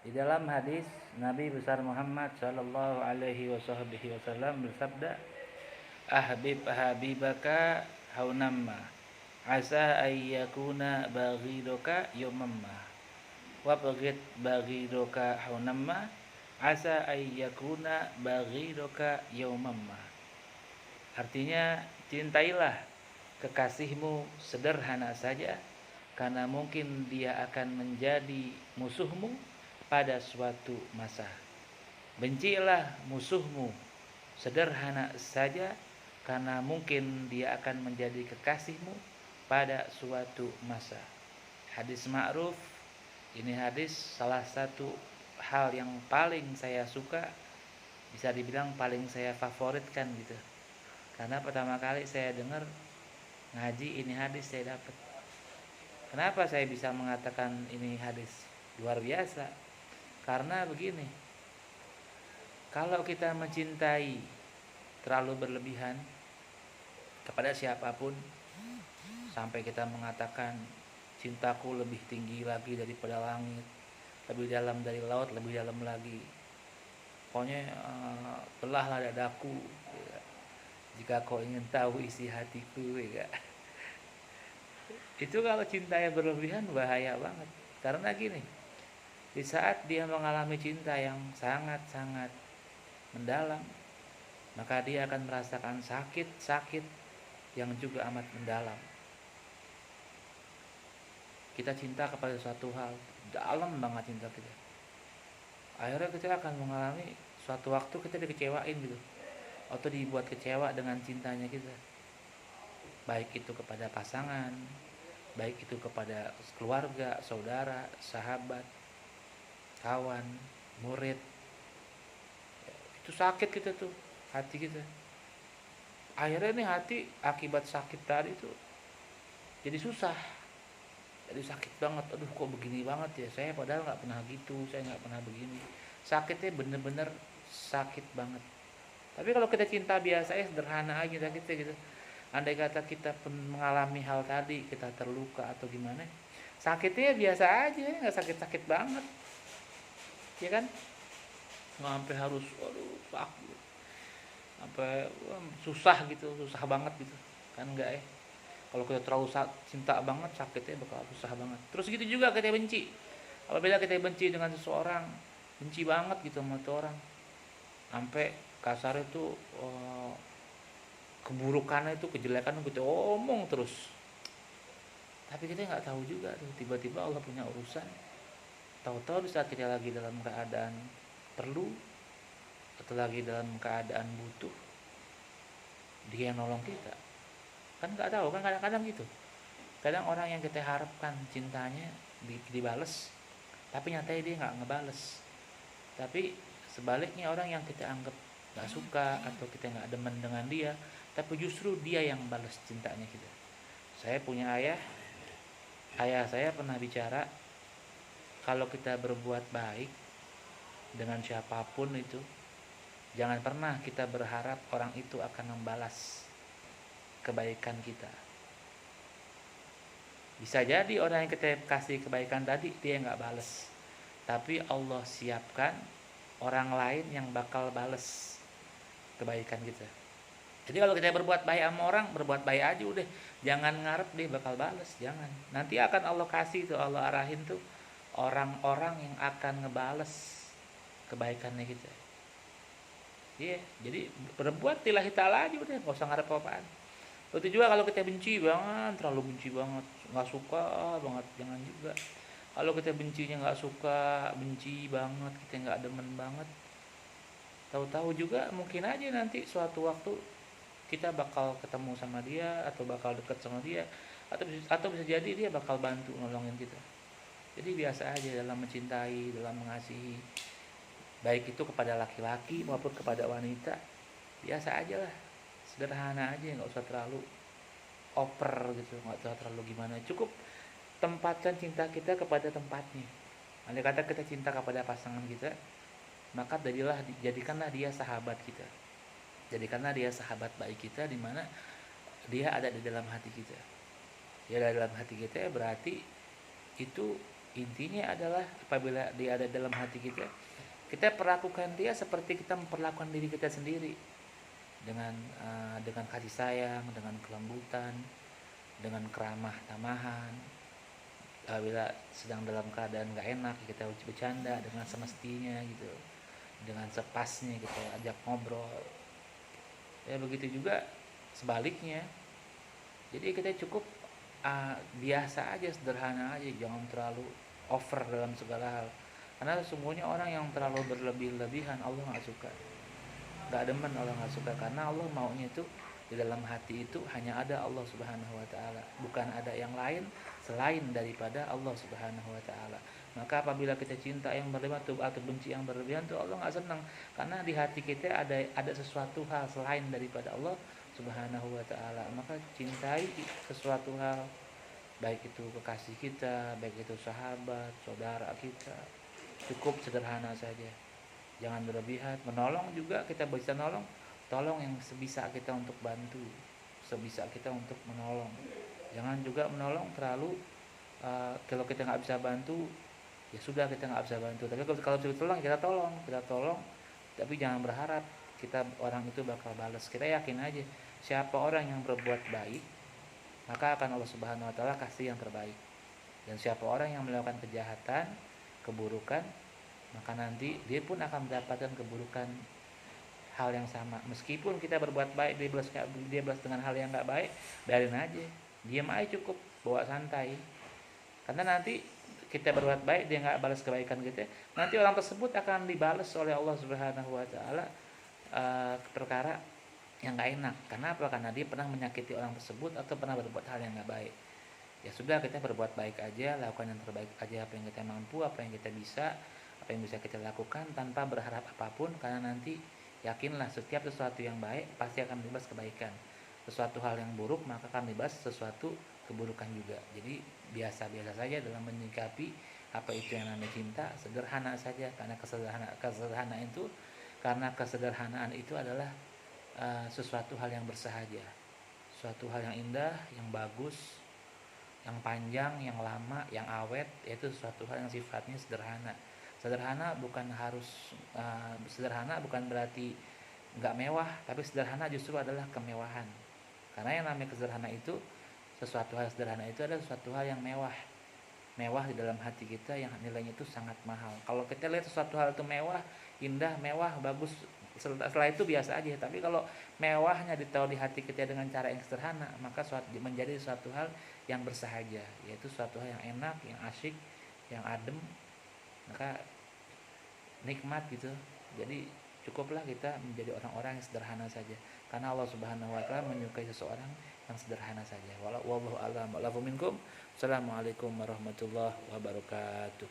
Di dalam hadis Nabi besar Muhammad sallallahu alaihi wasallam bersabda, "Ahbib habibaka haunamma, asa ayyakuna baghiduka yawmamma, wa baghid baghiduka haunamma, asa ayyakuna baghiduka yawmamma." Artinya, cintailah kekasihmu sederhana saja, karena mungkin dia akan menjadi musuhmu pada suatu masa. Bencilah musuhmu sederhana saja, karena mungkin dia akan menjadi kekasihmu pada suatu masa. Hadis ma'ruf, ini hadis salah satu hal yang paling saya suka, bisa dibilang paling saya favoritkan gitu. Karena pertama kali saya dengar ngaji ini hadis saya dapat. Kenapa saya bisa mengatakan ini hadis luar biasa? Karena begini, kalau kita mencintai terlalu berlebihan kepada siapapun, sampai kita mengatakan cintaku lebih tinggi lagi daripada langit, lebih dalam dari laut, lebih dalam lagi, pokoknya belahlah dadaku ya, jika kau ingin tahu isi hatiku ya. Itu kalau cintanya berlebihan bahaya banget. Karena gini, di saat dia mengalami cinta yang sangat-sangat mendalam, maka dia akan merasakan sakit-sakit yang juga amat mendalam. Kita cinta kepada suatu hal, dalam banget cinta kita. Akhirnya kita akan mengalami suatu waktu kita dikecewain gitu, atau dibuat kecewa dengan cintanya kita. Baik itu kepada pasangan, baik itu kepada keluarga, saudara, sahabat, kawan, murid. Itu sakit kita tuh, hati kita. Akhirnya nih hati akibat sakit tadi tuh jadi susah, jadi sakit banget. Aduh, kok begini banget ya, saya padahal nggak pernah gitu, saya nggak pernah begini. Sakitnya bener-bener sakit banget. Tapi kalau kita cinta biasa ya sederhana aja kita gitu. Andai kata kita pun mengalami hal tadi, kita terluka atau gimana, sakitnya biasa aja, nggak sakit-sakit banget, ya kan? Nggak sampai harus, aduh sakit, sampai susah gitu, susah banget gitu, kan enggak ya? Kalau kita terlalu cinta banget, sakitnya bakal susah banget. Terus gitu juga kita benci. Apabila kita benci dengan seseorang, benci banget gitu sama tuh orang, sampai kasar itu keburukannya itu, kejelekan kita omong terus. Tapi kita nggak tahu juga tuh, tiba-tiba Allah punya urusan. Tahu-tahu di saat kita lagi dalam keadaan perlu atau lagi dalam keadaan butuh, dia yang nolong kita. Kan nggak tahu kan, kadang-kadang gitu. Kadang orang yang kita harapkan cintanya dibales, tapi nyatanya dia nggak ngebales. Tapi sebaliknya, orang yang kita anggap nggak suka atau kita nggak demen dengan dia, tapi justru dia yang balas cintanya kita. Saya punya ayah saya pernah bicara, kalau kita berbuat baik dengan siapapun itu, jangan pernah kita berharap orang itu akan membalas kebaikan kita. Bisa jadi orang yang kita kasih kebaikan tadi dia nggak balas, tapi Allah siapkan orang lain yang bakal balas kebaikan kita. Jadi kalau kita berbuat baik sama orang, berbuat baik aja udah, jangan ngarep dia bakal balas, jangan. Nanti akan Allah kasih tuh, Allah arahin tuh orang-orang yang akan ngebales kebaikannya kita. Iya, jadi berbuat lillahi ta'ala aja udah, nggak usah ngarep apa-apaan. Begitu juga kalau kita benci banget, terlalu benci banget, nggak suka banget, jangan juga. Kalau kita bencinya nggak suka, benci banget, kita nggak demen banget, tahu-tahu juga mungkin aja nanti suatu waktu kita bakal ketemu sama dia atau bakal deket sama dia, atau bisa jadi dia bakal bantu nolongin kita. Jadi biasa aja dalam mencintai, dalam mengasihi, baik itu kepada laki-laki maupun kepada wanita, biasa aja lah, sederhana aja, nggak usah terlalu oper gitu, nggak usah terlalu gimana. Cukup tempatkan cinta kita kepada tempatnya. Andai kata kita cinta kepada pasangan kita, maka jadikanlah dia sahabat kita, jadikanlah dia sahabat baik kita, di mana dia ada di dalam hati kita. Dia ada dalam hati kita, berarti itu Intinya adalah apabila dia ada dalam hati kita, kita perlakukan dia seperti kita memperlakukan diri kita sendiri, dengan kasih sayang, dengan kelembutan, dengan keramah tamahan. Apabila sedang dalam keadaan gak enak, kita bercanda dengan semestinya gitu, dengan sepasnya kita ajak ngobrol. Ya begitu juga sebaliknya. Jadi kita cukup biasa aja, sederhana aja, jangan terlalu over dalam segala hal. Karena sesungguhnya orang yang terlalu berlebih-lebihan Allah nggak suka, nggak demen, Allah nggak suka. Karena Allah maunya itu di dalam hati itu hanya ada Allah Subhanahu Wa Taala, bukan ada yang lain selain daripada Allah Subhanahu Wa Taala. Maka apabila kita cinta yang berlebihan atau benci yang berlebihan tuh Allah nggak senang, karena di hati kita ada sesuatu hal selain daripada Allah Subhanahu Wa Taala. Maka cintai sesuatu hal, baik itu kekasih kita, baik itu sahabat, saudara kita, cukup sederhana saja, jangan berlebihan. Menolong juga, kita bisa nolong, tolong yang sebisa kita untuk bantu, sebisa kita untuk menolong. Jangan juga menolong terlalu kalau kita nggak bisa bantu, ya sudah kita nggak bisa bantu. Tapi kalau bisa tolong, kita tolong, tapi jangan berharap kita orang itu bakal balas. Kita yakin aja siapa orang yang berbuat baik, maka akan Allah Subhanahu Wa Taala kasih yang terbaik. Dan siapa orang yang melakukan kejahatan, keburukan, maka nanti dia pun akan mendapatkan keburukan hal yang sama. Meskipun kita berbuat baik, dia balas dengan hal yang nggak baik, biarin aja, diam aja cukup, bawa santai. Karena nanti kita berbuat baik, dia nggak balas kebaikan kita, nanti orang tersebut akan dibalas oleh Allah Subhanahu Wa Taala perkara yang nggak enak. Kenapa? Karena dia pernah menyakiti orang tersebut atau pernah berbuat hal yang nggak baik. Ya sudah, kita berbuat baik aja, lakukan yang terbaik aja, apa yang kita mampu, apa yang kita bisa, apa yang bisa kita lakukan tanpa berharap apapun. Karena nanti yakinlah setiap sesuatu yang baik pasti akan dibahas kebaikan, sesuatu hal yang buruk maka akan dibahas sesuatu keburukan juga. Jadi biasa-biasa saja dalam menyikapi apa itu yang namanya cinta, sederhana saja. Karena kesederhanaan itu adalah sesuatu hal yang bersahaja, suatu hal yang indah, yang bagus, yang panjang, yang lama, yang awet, yaitu suatu hal yang sifatnya sederhana. Sederhana bukan berarti nggak mewah, tapi sederhana justru adalah kemewahan. Karena yang namanya sederhana itu, sesuatu hal sederhana itu adalah sesuatu hal yang mewah, mewah di dalam hati kita, yang nilainya itu sangat mahal. Kalau kita lihat sesuatu hal itu mewah, indah, mewah, bagus, setelah itu biasa aja. Tapi kalau mewahnya ditaruh di hati kita dengan cara yang sederhana, maka menjadi suatu hal yang bersahaja, yaitu suatu hal yang enak, yang asyik, yang adem, maka nikmat gitu. Jadi cukuplah kita menjadi orang-orang yang sederhana saja, karena Allah Subhanahu Wa Taala menyukai seseorang yang sederhana saja. Wallahu a'lam. Assalamualaikum warahmatullahi wabarakatuh.